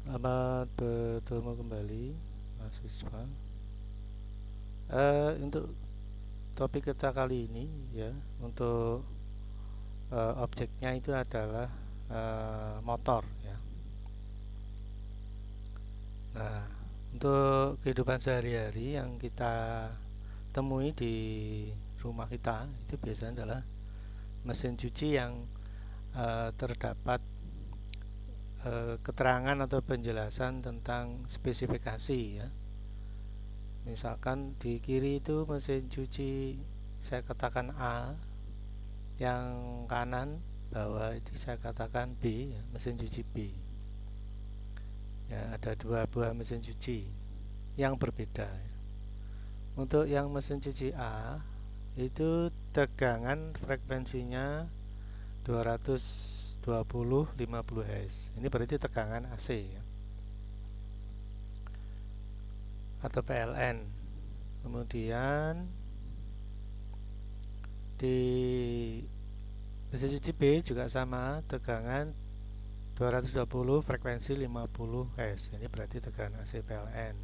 Selamat bertemu kembali, mahasiswa. Untuk topik kita kali ini, ya, untuk objeknya itu adalah motor, ya. Nah, untuk kehidupan sehari-hari yang kita temui di rumah kita itu biasanya adalah mesin cuci yang terdapat keterangan atau penjelasan tentang spesifikasi, ya. Misalkan di kiri itu mesin cuci saya katakan A, yang kanan bawah itu saya katakan B, ya, mesin cuci B. Ya, ada dua buah mesin cuci yang berbeda, ya. Untuk yang mesin cuci A itu tegangan frekuensinya 220-50 Hz. Ini berarti tegangan AC, ya, atau PLN. Kemudian di mesin cuci B juga sama, tegangan 220 frekuensi 50 Hz. Ini berarti tegangan AC PLN.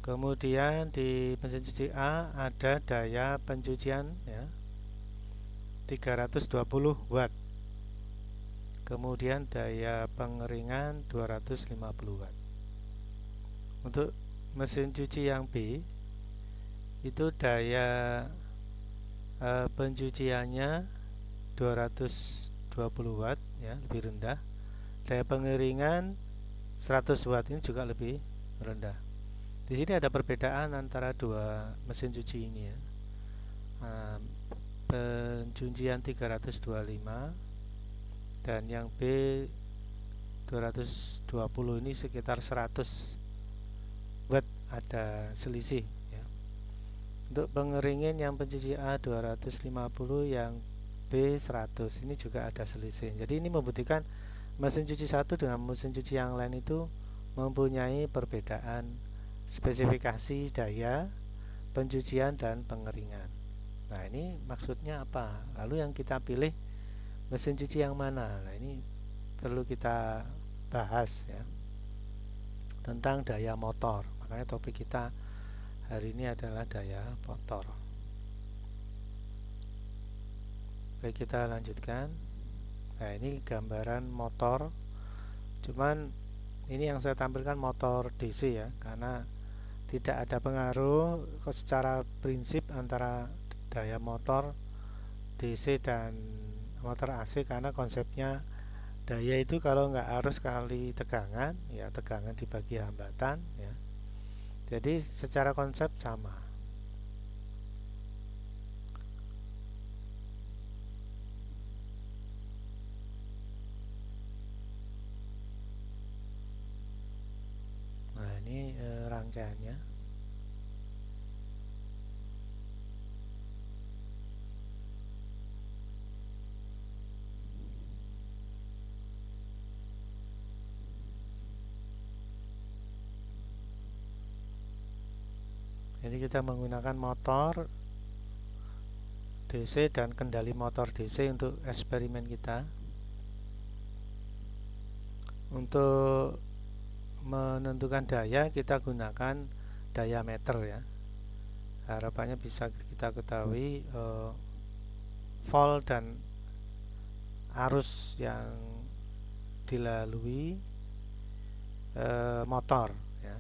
Kemudian di mesin cuci A ada daya pencucian, ya, 320 watt. Kemudian daya pengeringan 250 watt. Untuk mesin cuci yang B itu daya pencuciannya 220 watt, ya, lebih rendah. Daya pengeringan 100 watt, ini juga lebih rendah. Di sini ada perbedaan antara dua mesin cuci ini, ya. Pencucian 325 dan yang B 220 ini sekitar 100 watt, ada selisih, ya. Untuk pengeringin yang pencuci A 250, yang B 100, ini juga ada selisih. Jadi ini membuktikan mesin cuci satu dengan mesin cuci yang lain itu mempunyai perbedaan spesifikasi daya pencucian dan pengeringan. Nah, ini maksudnya apa? Lalu yang kita pilih mesin cuci yang mana? Nah, ini perlu kita bahas, ya, tentang daya motor. Makanya topik kita hari ini adalah daya motor. Baik, kita lanjutkan. Nah, ini gambaran motor. Cuman ini yang saya tampilkan motor DC, ya, karena tidak ada pengaruh secara prinsip antara daya motor DC dan motor AC, karena konsepnya daya itu kalau nggak arus kali tegangan, ya, tegangan dibagi hambatan, ya. Jadi secara konsep sama. Nah, ini rangkaiannya. Jadi kita menggunakan motor DC dan kendali motor DC untuk eksperimen kita. Untuk menentukan daya kita gunakan diameter, ya. Harapannya bisa kita ketahui volt dan arus yang dilalui motor, ya.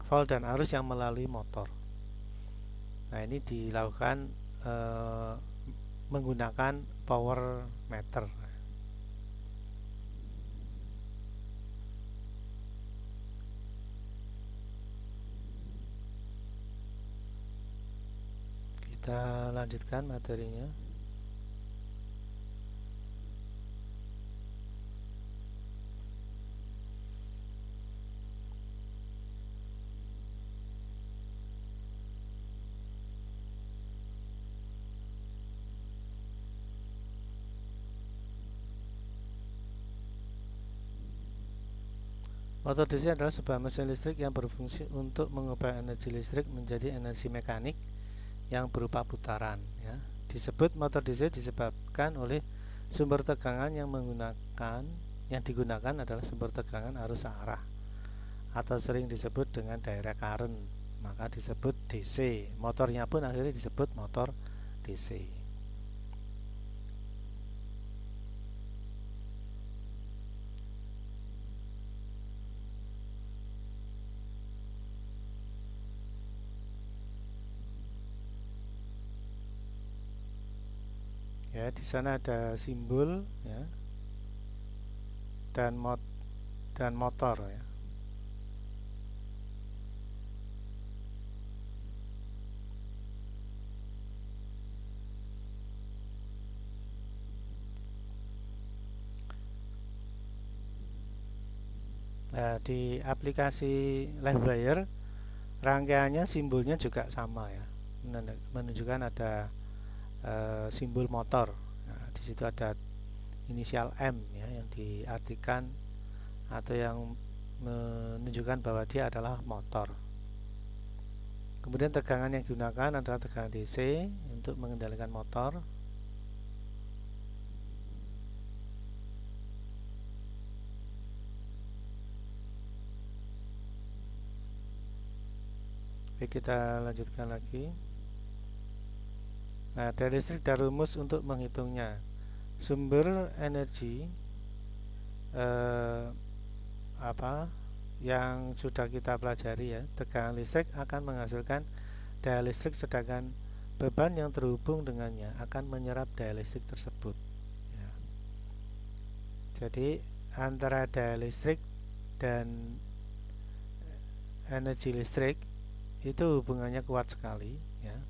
Volt dan arus yang melalui motor. Nah, ini dilakukan menggunakan power meter. Kita lanjutkan materinya. Motor DC adalah sebuah mesin listrik yang berfungsi untuk mengubah energi listrik menjadi energi mekanik yang berupa putaran, ya. Disebut motor DC disebabkan oleh sumber tegangan yang menggunakan yang digunakan adalah sumber tegangan arus searah atau sering disebut dengan direct current, maka disebut DC. Motornya pun akhirnya disebut motor DC. Ya, di sana ada simbol ya, dan motor ya. Nah, di aplikasi LiveWire rangkaiannya simbolnya juga sama ya, menunjukkan ada simbol motor. Nah, di situ ada inisial M ya, yang diartikan atau yang menunjukkan bahwa dia adalah motor. Kemudian tegangan yang digunakan adalah tegangan DC untuk mengendalikan motor. Oke, kita lanjutkan lagi. Nah, daya listrik dan rumus untuk menghitungnya. Sumber energi yang sudah kita pelajari ya, tegangan listrik akan menghasilkan daya listrik, sedangkan beban yang terhubung dengannya akan menyerap daya listrik tersebut ya. Jadi antara daya listrik dan energi listrik itu hubungannya kuat sekali ya,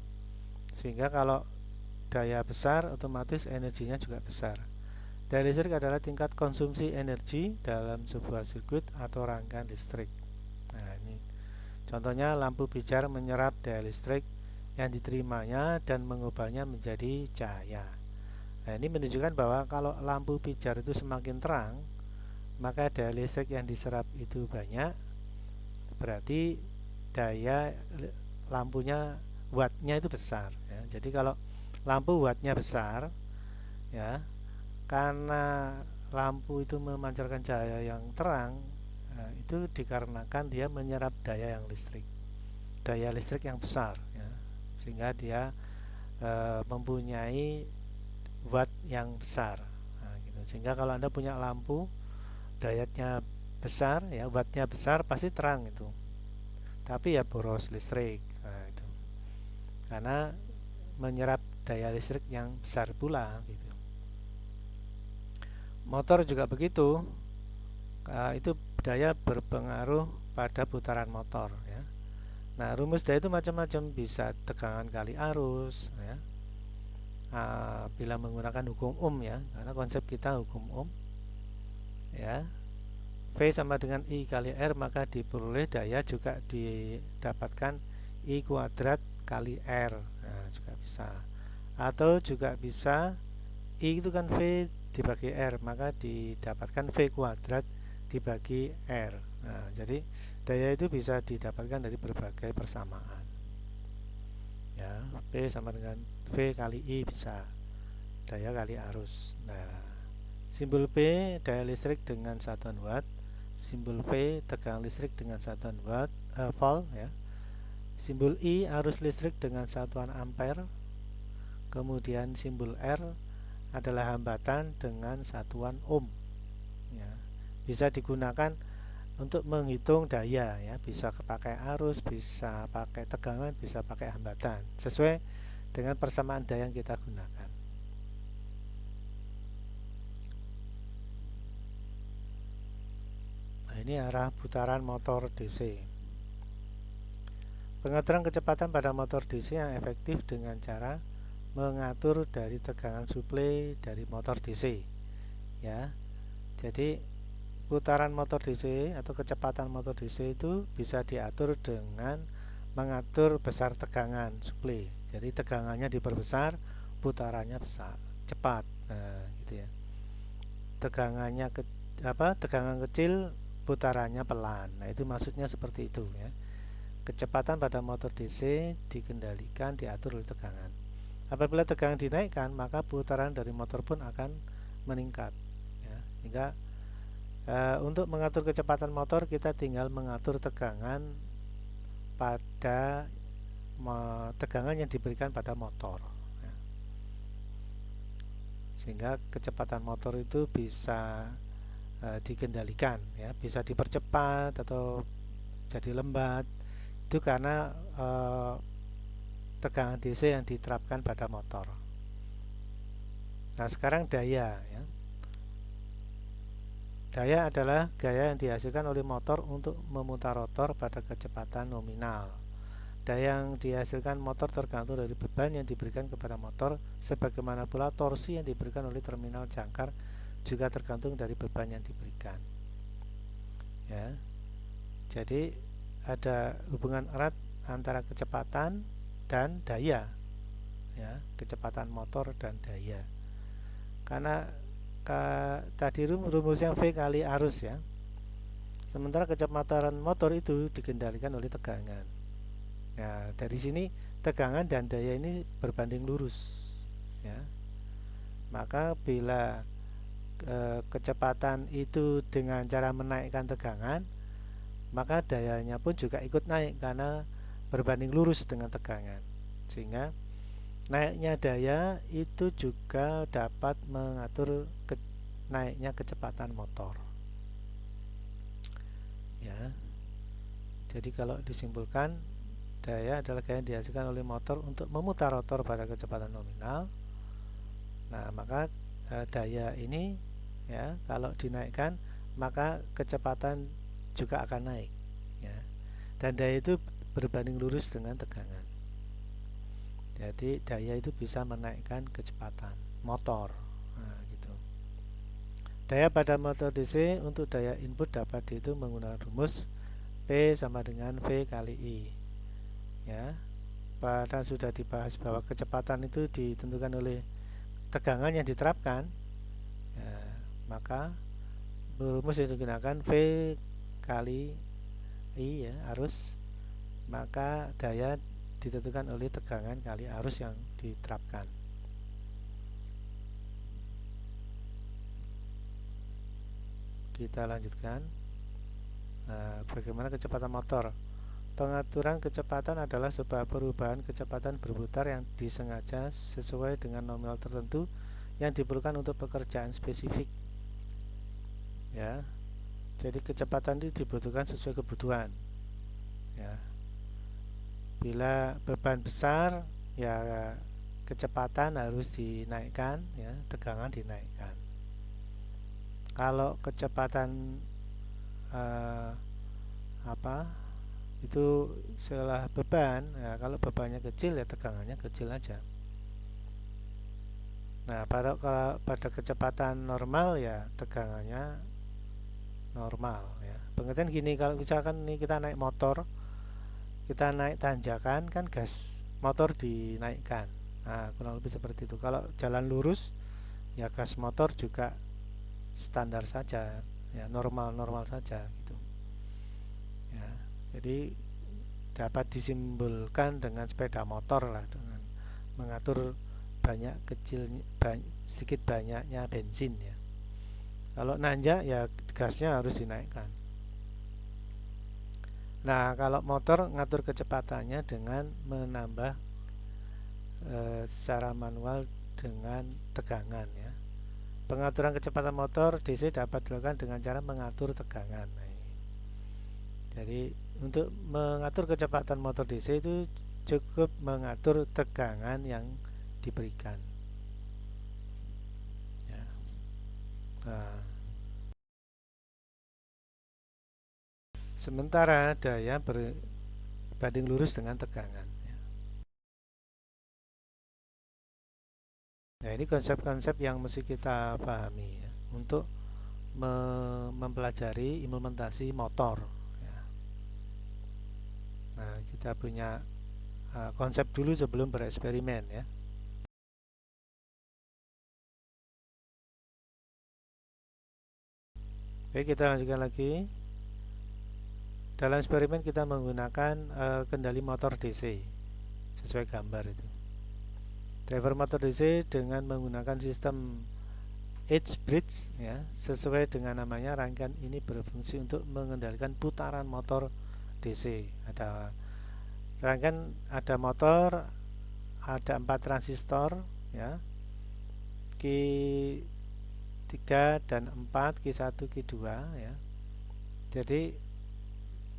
sehingga kalau daya besar otomatis energinya juga besar. Daya listrik adalah tingkat konsumsi energi dalam sebuah sirkuit atau rangkaian listrik. Nah, ini contohnya lampu pijar menyerap daya listrik yang diterimanya dan mengubahnya menjadi cahaya. Nah, ini menunjukkan bahwa kalau lampu pijar itu semakin terang, maka daya listrik yang diserap itu banyak, berarti daya lampunya, wattnya itu besar ya. Jadi kalau lampu wattnya besar ya, karena lampu itu memancarkan cahaya yang terang, itu dikarenakan dia menyerap daya listrik yang besar ya, sehingga dia mempunyai watt yang besar. Nah, gitu. Sehingga kalau Anda punya lampu dayanya besar ya, wattnya besar, pasti terang itu, tapi ya boros listrik. Nah, itu karena menyerap daya listrik yang besar pula gitu. Motor juga begitu, itu daya berpengaruh pada putaran motor ya. Nah, rumus daya itu macam-macam, bisa tegangan kali arus ya, bila menggunakan hukum Ohm ya, karena konsep kita hukum Ohm ya. V sama dengan I kali R, maka diperoleh daya juga didapatkan I kuadrat kali R. Nah, juga bisa. Atau juga bisa I itu kan V dibagi R, maka didapatkan V kuadrat dibagi R. Nah, jadi daya itu bisa didapatkan dari berbagai persamaan ya. P sama dengan V kali I, bisa daya kali arus. Nah, simbol P daya listrik dengan satuan watt, simbol V tegangan listrik dengan satuan volt ya. Simbol I arus listrik dengan satuan ampere. Kemudian simbol R adalah hambatan dengan satuan ohm ya. Bisa digunakan untuk menghitung daya ya, bisa pakai arus, bisa pakai tegangan, bisa pakai hambatan, sesuai dengan persamaan daya yang kita gunakan. Nah, ini arah putaran motor DC. Pengaturan kecepatan pada motor DC yang efektif dengan cara mengatur dari tegangan suplai dari motor DC ya. Jadi putaran motor DC atau kecepatan motor DC itu bisa diatur dengan mengatur besar tegangan suplai. Jadi tegangannya diperbesar, putarannya besar, cepat. Nah, gitu ya. Tegangannya tegangan kecil, putarannya pelan. Nah, itu maksudnya seperti itu ya. Kecepatan pada motor DC dikendalikan, diatur oleh tegangan. Apabila tegangan dinaikkan, maka putaran dari motor pun akan meningkat ya, hingga Untuk mengatur kecepatan motor kita tinggal mengatur tegangan pada tegangan yang diberikan pada motor, ya. Sehingga kecepatan motor itu bisa dikendalikan, ya, bisa dipercepat atau jadi lambat. Itu karena tegangan DC yang diterapkan pada motor. Nah, sekarang daya, ya. Daya adalah gaya yang dihasilkan oleh motor untuk memutar rotor pada kecepatan nominal. Daya yang dihasilkan motor tergantung dari beban yang diberikan kepada motor, sebagaimana pula torsi yang diberikan oleh terminal jangkar juga tergantung dari beban yang diberikan. Ya, jadi ada hubungan erat antara kecepatan dan daya, ya, kecepatan motor dan daya. Karena tadi rumusnya V kali arus, ya. Sementara kecepatan motor itu dikendalikan oleh tegangan. Nah, dari sini tegangan dan daya ini berbanding lurus, ya. Maka bila kecepatan itu dengan cara menaikkan tegangan, maka dayanya pun juga ikut naik karena berbanding lurus dengan tegangan. Sehingga naiknya daya itu juga dapat mengatur naiknya kecepatan motor, ya. Jadi kalau disimpulkan, daya adalah gaya yang dihasilkan oleh motor untuk memutar rotor pada kecepatan nominal. Nah, maka daya ini, ya, kalau dinaikkan maka kecepatan juga akan naik, ya. Dan daya itu berbanding lurus dengan tegangan. Jadi daya itu bisa menaikkan kecepatan motor. Nah, gitu. Daya pada motor DC untuk daya input dapat dihitung menggunakan rumus P sama dengan V kali I. Ya, pada sudah dibahas bahwa kecepatan itu ditentukan oleh tegangan yang diterapkan. Ya, maka rumus yang digunakan V kali I, ya, arus, maka daya ditentukan oleh tegangan kali arus yang diterapkan. Kita lanjutkan. Nah, bagaimana kecepatan motor? Pengaturan kecepatan adalah sebuah perubahan kecepatan berputar yang disengaja sesuai dengan nominal tertentu yang diperlukan untuk pekerjaan spesifik, ya. Jadi kecepatan itu dibutuhkan sesuai kebutuhan, ya. Bila beban besar, ya, kecepatan harus dinaikkan, ya, tegangan dinaikkan. Kalau kecepatan itu setelah beban, ya, kalau bebannya kecil, ya tegangannya kecil aja. Nah, pada kecepatan normal, ya tegangannya normal, ya. Pengertian gini, kalau misalkan nih kita naik motor, kita naik tanjakan, kan gas motor dinaikkan. Nah, kurang lebih seperti itu. Kalau jalan lurus, ya gas motor juga standar saja, ya, normal saja, gitu, ya. Jadi dapat disimbolkan dengan sepeda motor lah, dengan mengatur sedikit banyaknya bensin, ya. Kalau nanjak, ya gasnya harus dinaikkan. Nah, kalau motor ngatur kecepatannya dengan menambah secara manual dengan tegangan, ya. Pengaturan kecepatan motor DC dapat dilakukan dengan cara mengatur tegangan. Nah, ini. Jadi untuk mengatur kecepatan motor DC itu cukup mengatur tegangan yang diberikan, ya. Nah, sementara daya berbanding lurus dengan tegangan, ya. Nah, ini konsep-konsep yang mesti kita pahami, ya, untuk mempelajari implementasi motor, ya. Nah, kita punya konsep dulu sebelum bereksperimen, ya. Oke, kita lanjutkan lagi. Dalam eksperimen kita menggunakan kendali motor DC sesuai gambar itu. Driver motor DC dengan menggunakan sistem edge bridge ya. Sesuai dengan namanya, rangkaian ini berfungsi untuk mengendalikan putaran motor DC. Ada rangkaian, ada motor, ada 4 transistor ya, Q3 dan 4, Q1, Q2 ya. Jadi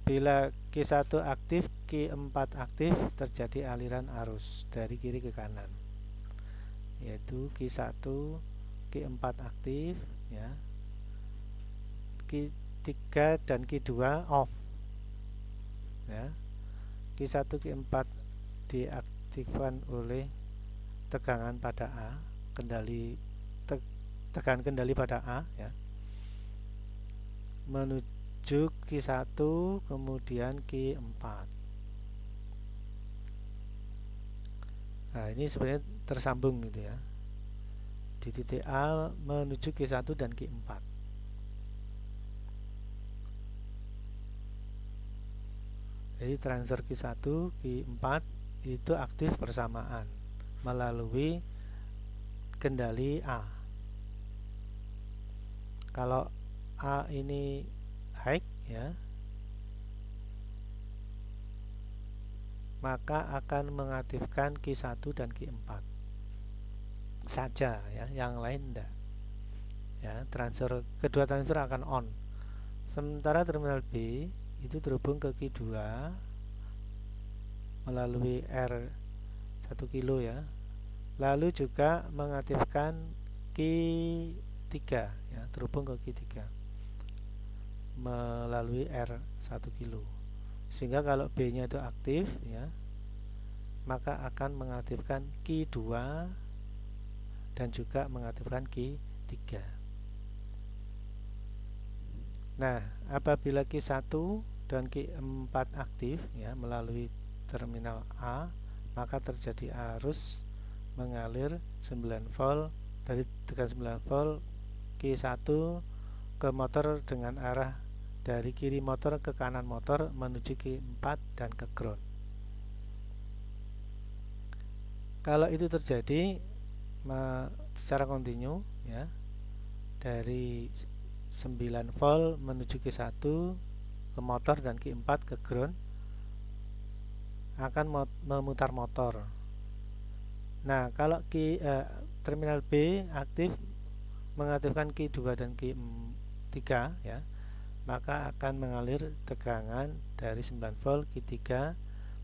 bila Q1 aktif, Q4 aktif, terjadi aliran arus dari kiri ke kanan, yaitu Q1, Q4 aktif ya, Q3 dan Q2 off ya. Q1, Q4 diaktifkan oleh tegangan pada A, tegangan kendali pada A ya, menuju Q1 kemudian Q4. Nah, ini sebenarnya tersambung gitu ya. Di titik A menuju Q1 dan Q4. Jadi transfer Q1, Q4 itu aktif bersamaan melalui kendali A. Kalau A ini high ya, maka akan mengaktifkan Q1 dan Q4 saja ya, yang lain enggak. Ya, kedua transfer akan on. Sementara terminal B itu terhubung ke Q2 melalui R 1 kilo ya. Lalu juga mengaktifkan Q3 ya, terhubung ke Q3 melalui R 1 kilo. Sehingga kalau B-nya itu aktif ya, maka akan mengaktifkan Q2 dan juga mengaktifkan Q3. Nah, apabila Q1 dan Q4 aktif ya melalui terminal A, maka terjadi arus mengalir 9 volt dari tegangan 9 volt Q1 ke motor dengan arah dari kiri motor ke kanan motor menuju Q4 dan ke ground. Kalau itu terjadi secara kontinu ya, dari 9 volt menuju Q1 ke motor dan Q4 ke ground, akan memutar motor. Nah, kalau terminal B aktif mengaktifkan Q2 dan Q3 ya, maka akan mengalir tegangan dari 9 volt Q3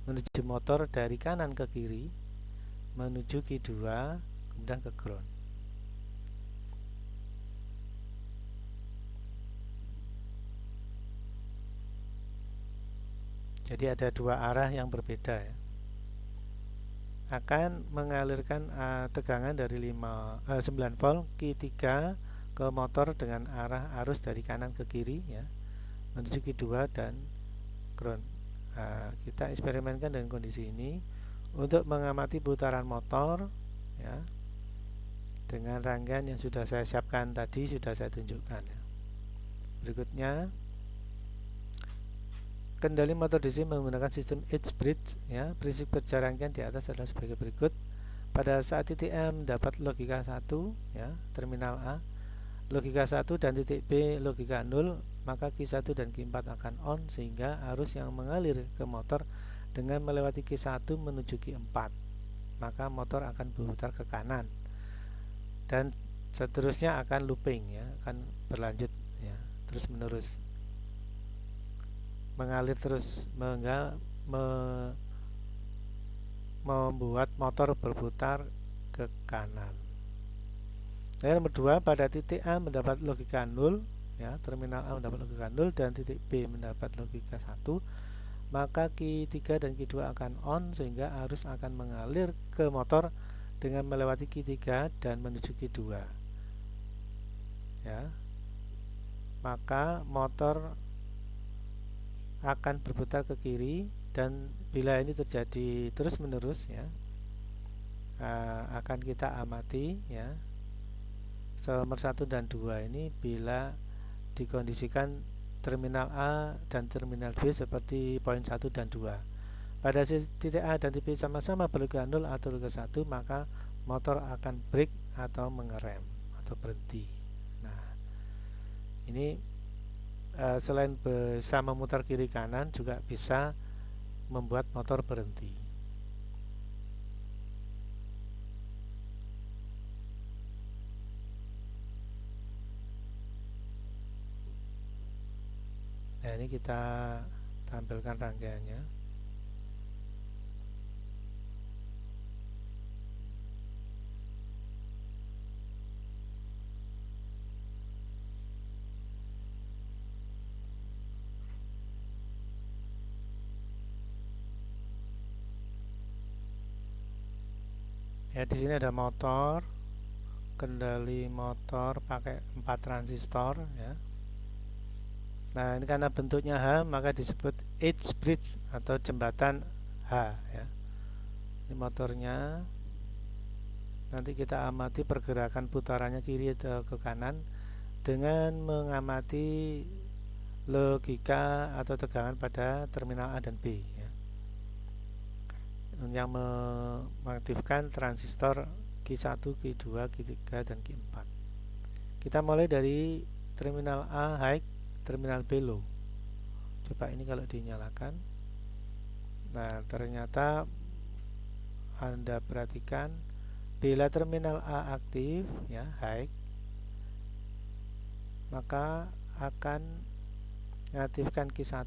menuju motor dari kanan ke kiri menuju Q2 kemudian ke ground. Jadi ada dua arah yang berbeda ya. Akan mengalirkan tegangan dari 9 volt Q3 ke motor dengan arah arus dari kanan ke kiri ya, menuju Q2 dan ground. Kita eksperimenkan dengan kondisi ini untuk mengamati putaran motor ya, dengan rangkaian yang sudah saya siapkan tadi, sudah saya tunjukkan ya. Berikutnya, kendali motor DC menggunakan sistem edge bridge ya. Prinsip kerja rangkaian di atas adalah sebagai berikut. Pada saat titik A mendapat logika 1 ya, terminal A logika 1 dan titik B logika 0, maka Q1 dan Q4 akan on sehingga arus yang mengalir ke motor dengan melewati Q1 menuju Q4, maka motor akan berputar ke kanan dan seterusnya akan looping ya, akan berlanjut ya, terus menerus mengalir terus membuat motor berputar ke kanan. Yang nomor 2, pada titik A mendapat logika 0 ya, terminal A mendapat logika 0 dan titik B mendapat logika 1, maka Q3 dan Q2 akan on sehingga arus akan mengalir ke motor dengan melewati Q3 dan menuju Q2 ya. Maka motor akan berputar ke kiri dan bila ini terjadi terus menerus ya, akan kita amati ya, nomor 1 dan 2 ini bila dikondisikan terminal A dan terminal B seperti poin 1 dan 2. Pada titik A dan titik B sama-sama berlogika 0 atau logika 1, maka motor akan brake atau mengerem atau berhenti. Ini selain bisa memutar kiri kanan juga bisa membuat motor berhenti. Nah, ini kita tampilkan rangkaiannya. Ya, di sini ada motor, kendali motor pakai 4 transistor ya. Nah, ini karena bentuknya H maka disebut H-bridge atau jembatan H ya. Ini motornya. Nanti kita amati pergerakan putarannya kiri atau ke kanan dengan mengamati logika atau tegangan pada terminal A dan B ya. Yang mengaktifkan transistor Q1, Q2, Q3 dan Q4. Kita mulai dari terminal A high, terminal B low. Coba ini kalau dinyalakan. Nah, ternyata Anda perhatikan bila terminal A aktif ya, high, maka akan mengaktifkan Q1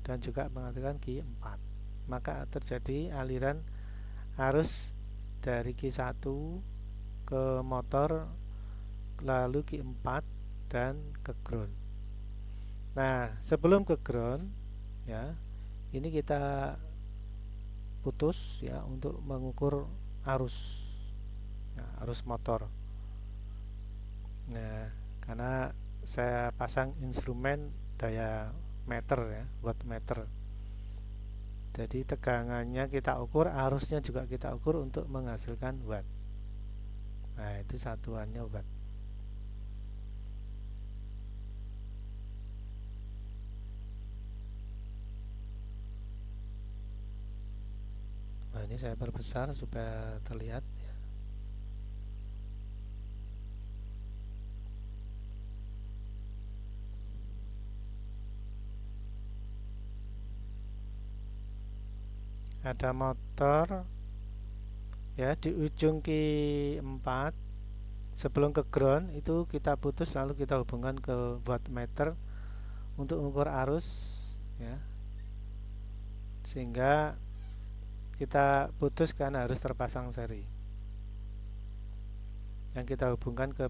dan juga mengaktifkan Q4. Maka terjadi aliran arus dari Q1 ke motor lalu Q4 dan ke ground. Nah, sebelum ke ground ya, ini kita putus ya untuk mengukur arus ya, arus motor. Nah, karena saya pasang instrumen daya meter ya, wattmeter. Jadi tegangannya kita ukur, arusnya juga kita ukur untuk menghasilkan watt. Nah, itu satuannya watt. Nah, ini saya perbesar supaya terlihat ya. Ada motor ya di ujung Q4 sebelum ke ground itu kita putus lalu kita hubungkan ke wattmeter untuk mengukur arus ya, sehingga kita putus karena harus terpasang seri. Yang kita hubungkan ke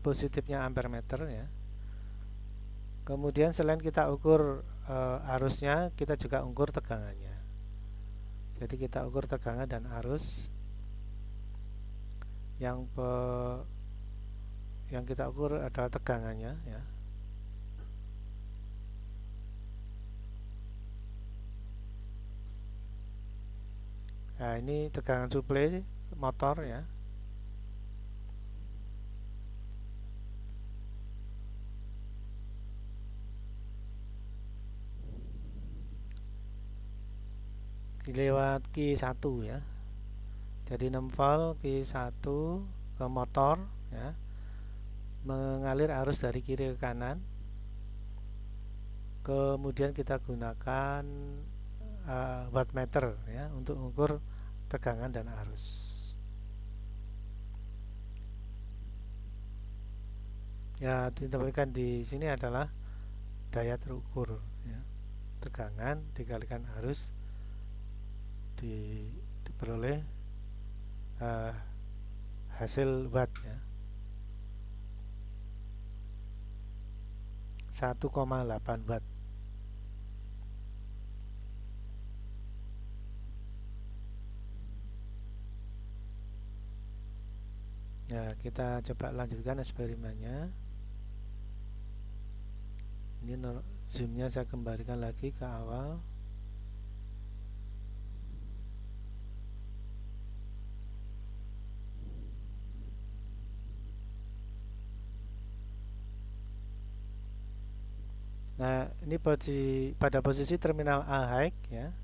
positifnya ampere meter ya. Kemudian selain kita ukur arusnya, kita juga ukur tegangannya. Jadi kita ukur tegangan dan arus. Yang kita ukur adalah tegangannya ya. Nah, ini tegangan suplai motor ya. Lewat Q1 ya. Jadi 6 volt Q1 ke motor ya. Mengalir arus dari kiri ke kanan. Kemudian kita gunakan wattmeter ya untuk mengukur tegangan dan arus. Ya, ditemukan di sini adalah daya terukur ya. Tegangan dikalikan arus diperoleh hasil watt ya. 1,8 watt. Nah, kita coba lanjutkan eksperimennya. Ini zoomnya saya kembalikan lagi ke awal. Nah, ini pada posisi terminal A high ya,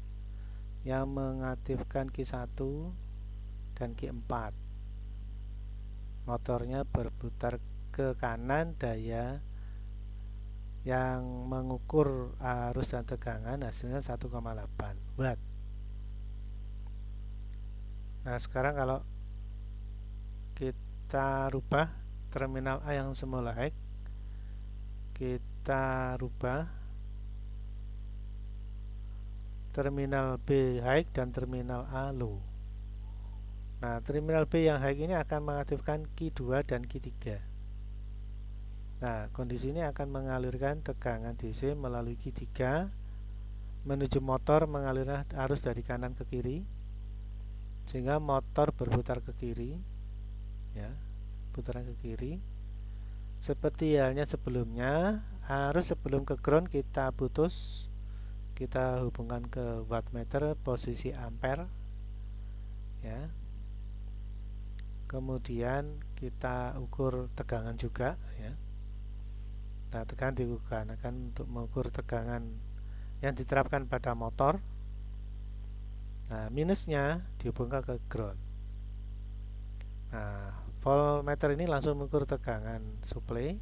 yang mengaktifkan Q1 dan Q4. Motornya berputar ke kanan, daya yang mengukur arus dan tegangan hasilnya 1,8 watt. Nah, sekarang kalau kita rubah terminal A yang semula high, kita rubah terminal B high dan terminal A low. Nah, terminal B yang high ini akan mengaktifkan Q2 dan Q3. Nah, kondisi ini akan mengalirkan tegangan DC melalui Q3 menuju motor, mengalirkan arus dari kanan ke kiri sehingga motor berputar ke kiri, ya, putaran ke kiri. Seperti halnya sebelumnya, arus sebelum ke ground kita putus, kita hubungkan ke wattmeter posisi ampere, ya. Kemudian kita ukur tegangan juga, ya. Nah, tegangan digunakan untuk mengukur tegangan yang diterapkan pada motor. Nah, minusnya dihubungkan ke ground. Nah, voltmeter ini langsung mengukur tegangan supply.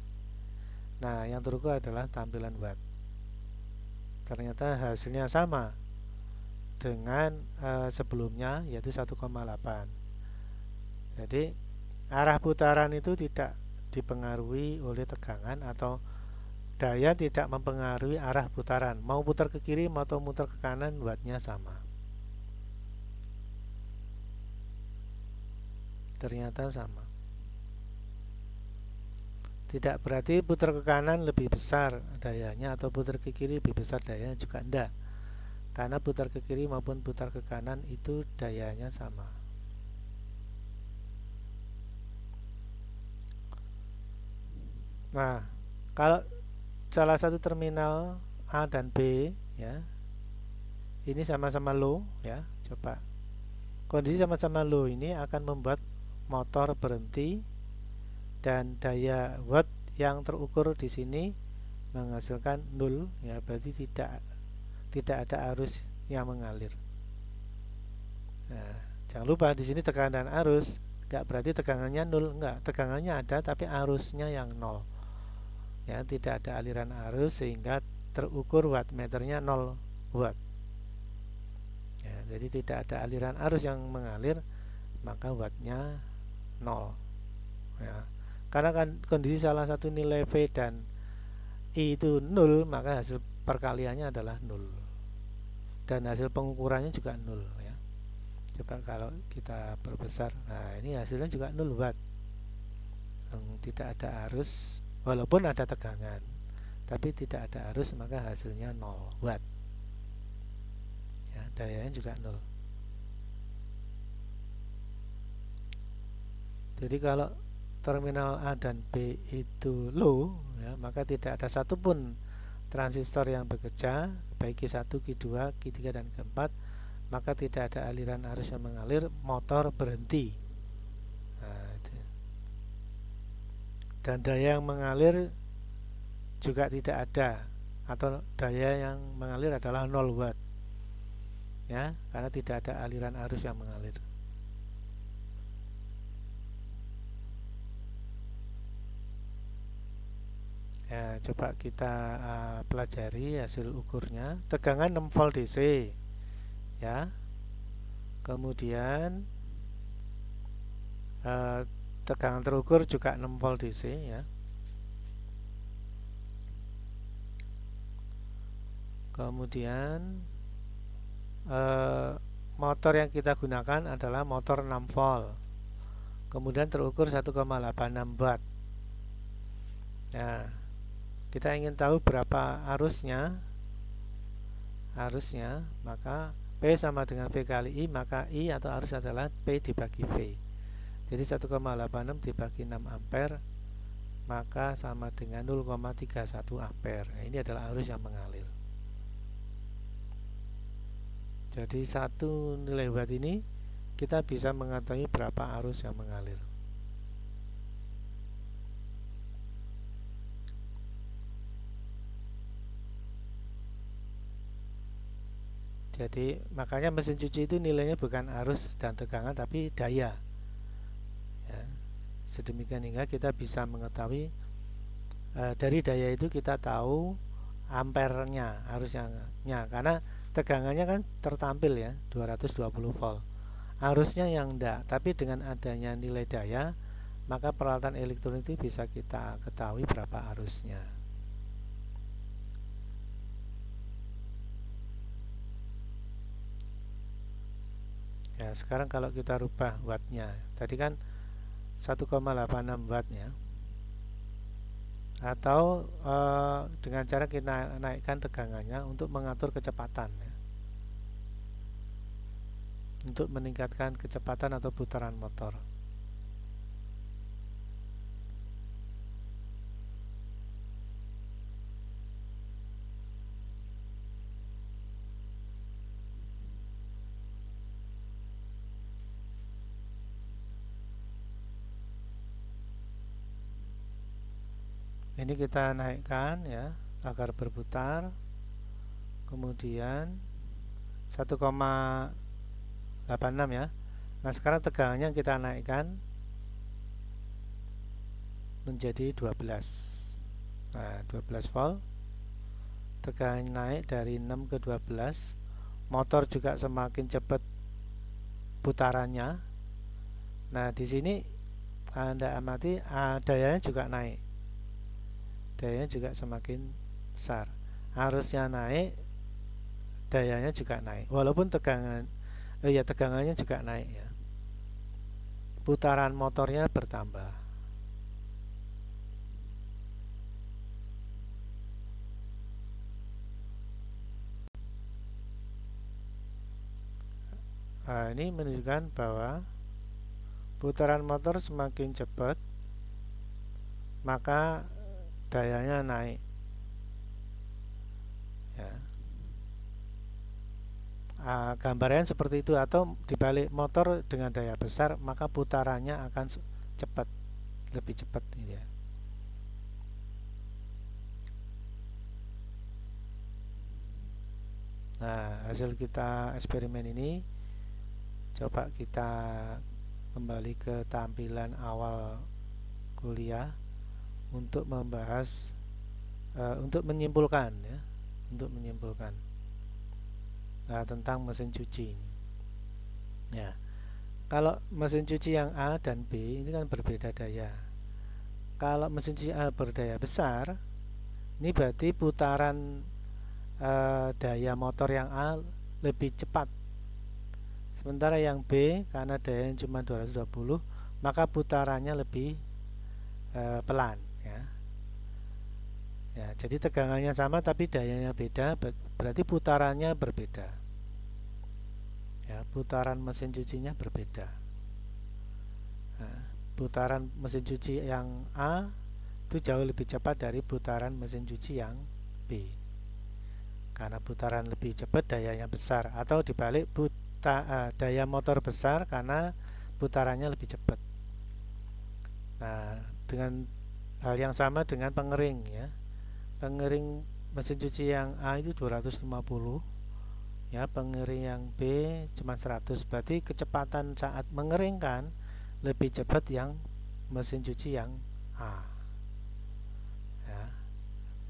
Nah, yang terukur adalah tampilan watt. Ternyata hasilnya sama dengan sebelumnya, yaitu 1,8. Jadi arah putaran itu tidak dipengaruhi oleh tegangan, atau daya tidak mempengaruhi arah putaran. Mau putar ke kiri atau mutar ke kanan, wattnya sama. Ternyata sama. Tidak berarti putar ke kanan lebih besar dayanya atau putar ke kiri lebih besar dayanya, juga enggak. Karena putar ke kiri maupun putar ke kanan itu dayanya sama. Nah, kalau salah satu terminal A dan B, ya, ini sama-sama low, ya, coba kondisi sama-sama low ini akan membuat motor berhenti dan daya watt yang terukur di sini menghasilkan 0, ya, berarti tidak ada arus yang mengalir. Nah, jangan lupa di sini tekanan dan arus enggak berarti tegangannya 0, enggak, tegangannya ada tapi arusnya yang 0. Ya, tidak ada aliran arus sehingga terukur wattmeternya 0 watt. Ya, jadi tidak ada aliran arus yang mengalir, maka wattnya 0. Ya, karena kan kondisi salah satu nilai V dan I itu 0, maka hasil perkaliannya adalah 0 dan hasil pengukurannya juga 0, ya. Coba kalau kita perbesar, nah ini hasilnya juga 0 watt. Tidak ada arus, walaupun ada tegangan, tapi tidak ada arus, maka hasilnya 0 watt. Ya, dayanya juga 0. Jadi kalau terminal A dan B itu low, ya, maka tidak ada satupun transistor yang bekerja, baik Q1, Q2, Q3 dan Q4, maka tidak ada aliran arus yang mengalir, motor berhenti. Nah, itu. Dan daya yang mengalir juga tidak ada, atau daya yang mengalir adalah 0 watt, ya, karena tidak ada aliran arus yang mengalir. Ya, coba kita pelajari hasil ukurnya. Tegangan 6 volt DC, ya. Kemudian tegangan terukur juga 6 volt DC, ya. Kemudian motor yang kita gunakan adalah motor 6 volt. Kemudian terukur 1,86 watt. Nah, kita ingin tahu berapa arusnya, maka P sama dengan V kali I, maka I atau arus adalah P dibagi V. Jadi 1,86 dibagi 6 ampere, maka sama dengan 0,31 ampere. Nah, ini adalah arus yang mengalir. Jadi satu nilai watt ini kita bisa mengetahui berapa arus yang mengalir. Jadi makanya mesin cuci itu nilainya bukan arus dan tegangan tapi daya, ya. sedemikian hingga kita bisa mengetahui dari daya itu kita tahu ampernya harusnya, karena tegangannya kan tertampil ya 220 volt. Arusnya yang enggak, tapi dengan adanya nilai daya maka peralatan elektronik itu bisa kita ketahui berapa arusnya. Ya, sekarang kalau kita rubah wattnya, tadi kan 1,86 watt ya, atau dengan cara kita naikkan tegangannya untuk mengatur kecepatan ya, untuk meningkatkan kecepatan atau putaran motor. Ini kita naikkan ya agar berputar, kemudian 1,86 ya. Nah sekarang tegangannya kita naikkan menjadi 12. Nah 12 volt, tegangan naik dari 6 ke 12. Motor juga semakin cepat putarannya. Nah di sini Anda amati dayanya juga naik, dayanya juga semakin besar. Arusnya naik, dayanya juga naik, walaupun tegangannya juga naik ya. Putaran motornya bertambah. Nah, ini menunjukkan bahwa putaran motor semakin cepat maka dayanya naik ya. Gambarnya seperti itu, atau dibalik, motor dengan daya besar maka putarannya akan cepat, lebih cepat gitu ya. Nah hasil kita eksperimen ini, coba kita kembali ke tampilan awal kuliah untuk membahas untuk menyimpulkan ya, tentang mesin cuci ya. Kalau mesin cuci yang A dan B ini kan berbeda daya. Kalau mesin cuci A berdaya besar, ini berarti putaran daya motor yang A lebih cepat. Sementara yang B karena dayanya cuma 220, maka putarannya lebih pelan ya. Ya, jadi tegangannya sama tapi dayanya beda, berarti putarannya berbeda. Ya, putaran mesin cucinya berbeda. Nah, putaran mesin cuci yang A itu jauh lebih cepat dari putaran mesin cuci yang B. Karena putaran lebih cepat dayanya besar, atau dibalik, daya motor besar karena putarannya lebih cepat. Nah, dengan hal yang sama dengan pengering ya. Pengering mesin cuci yang A itu 250 ya, pengering yang B cuma 100. Berarti kecepatan saat mengeringkan lebih cepat yang mesin cuci yang A ya.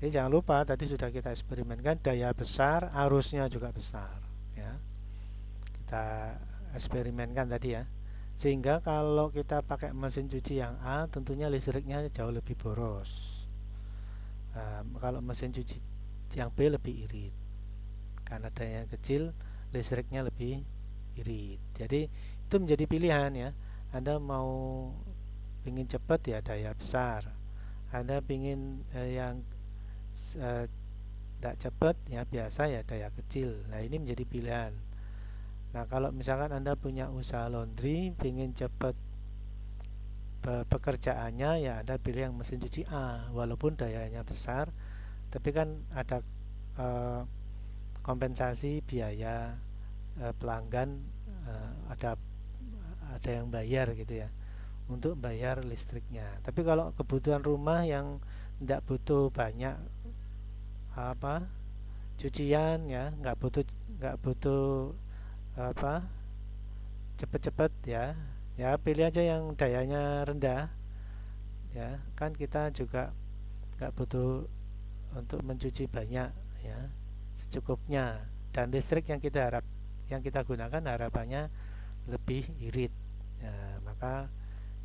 Jadi jangan lupa tadi sudah kita eksperimenkan, daya besar, arusnya juga besar ya. Kita eksperimenkan tadi ya. Sehingga kalau kita pakai mesin cuci yang A, tentunya listriknya jauh lebih boros. Kalau mesin cuci yang B lebih irit, karena dayanya kecil, listriknya lebih irit. Jadi itu menjadi pilihan ya. Anda mau ingin cepat ya daya besar, Anda ingin yang tidak cepat ya biasa ya daya kecil. Nah ini menjadi pilihan. Nah kalau misalkan Anda punya usaha laundry, ingin cepat pekerjaannya ya Anda pilih yang mesin cuci A, walaupun dayanya besar, tapi kan ada kompensasi biaya pelanggan, ada yang bayar gitu ya, untuk bayar listriknya. Tapi kalau kebutuhan rumah yang tidak butuh banyak cucian ya, nggak butuh cepet-cepet ya, pilih aja yang dayanya rendah, ya kan kita juga nggak butuh untuk mencuci banyak, ya secukupnya, dan listrik yang kita gunakan harapannya lebih irit, ya, maka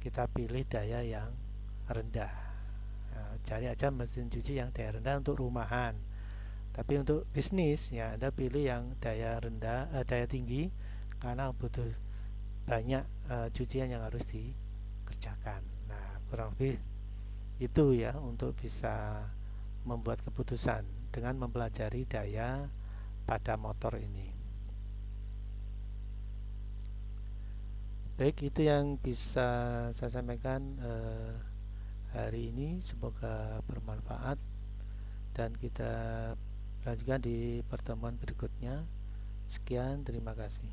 kita pilih daya yang rendah. Nah, cari aja mesin cuci yang daya rendah untuk rumahan. Tapi untuk bisnis ya Anda pilih yang daya rendah, daya tinggi, karena butuh banyak cucian yang harus dikerjakan. Nah, kurang lebih itu ya untuk bisa membuat keputusan dengan mempelajari daya pada motor ini. Baik, itu yang bisa saya sampaikan hari ini, semoga bermanfaat dan kita lanjutkan di pertemuan berikutnya. Sekian, terima kasih.